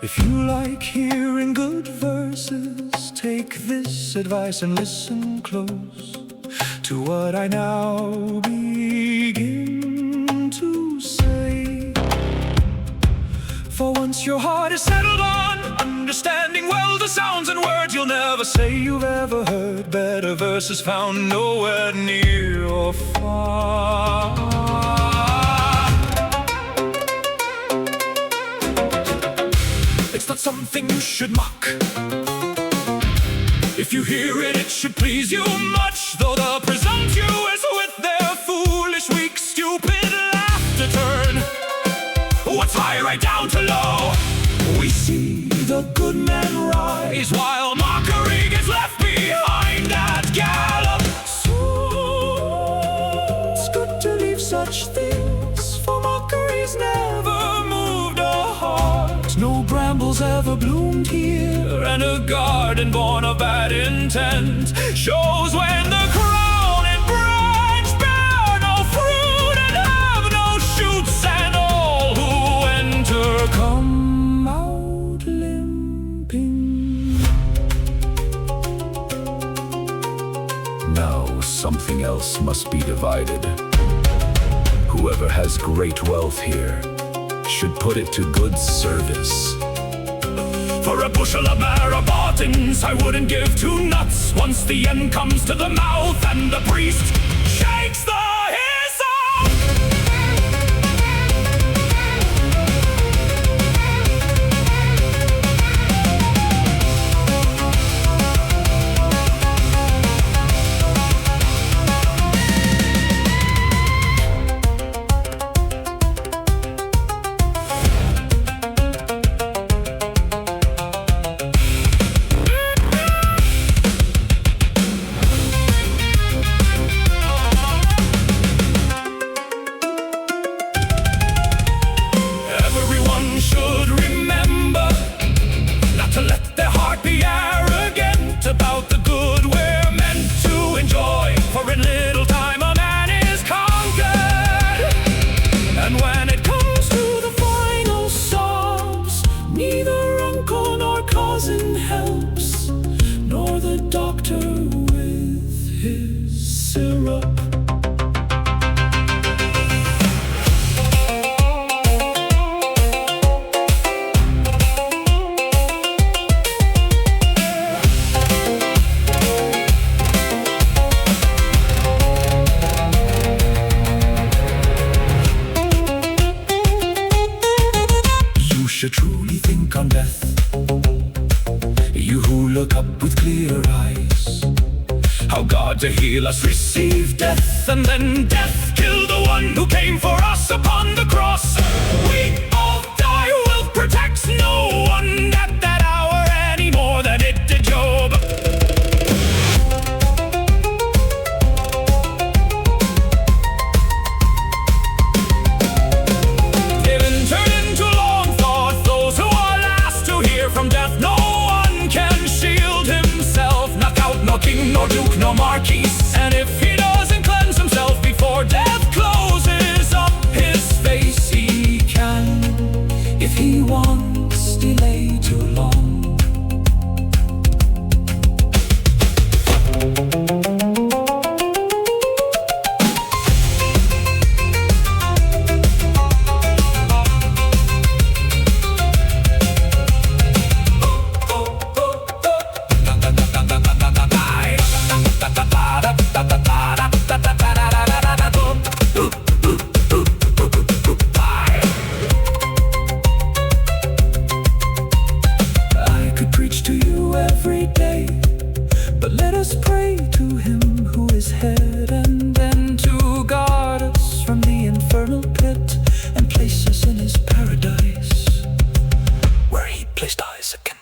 If you like hearing good verses, take this advice and listen close to what I now begin to say. For once your heart is settled on understanding well the sounds and words, you'll never say you've ever heard better verses found nowhere near or far. It's not something you should mock. If you hear it, it should please you much, though the presumptuous with their foolish, weak, stupid laughter turn what's high right down to low. We see the good men rise while mockery gets left behind at gallop. So it's good to leave such things, for mockery's never moved a heart. No brambles ever bloomed here, and a garden born of bad intent shows when the crown and branch bear no fruit and have no shoots, and all who enter come out limping. Now something else must be divided. Whoever has great wealth here should put it to good service. For a bushel of maraboutins I wouldn't give 2 nuts, once the end comes to the mouth and the priest shakes the hyssop. Should remember not to let their heart be arrogant about the good we're meant to enjoy, for in little time a man is conquered. And when it comes to the final sobs, neither uncle nor cousin helps, nor the doctor with his syrup. You truly think on death, you who look up with clear eyes, how God to heal us received death, and then death killed the one who came for us upon the cross. We all die, will protect no one at that hour any more than it did Job. From death no one can shield himself, not count, nor king, nor duke, nor marquis. And if he doesn't cleanse himself before death closes up his face, he can, if he wants, delay too long. Every day, but let us pray to him who is head, and then to guard us from the infernal pit and place us in his paradise, where he placed Isaac.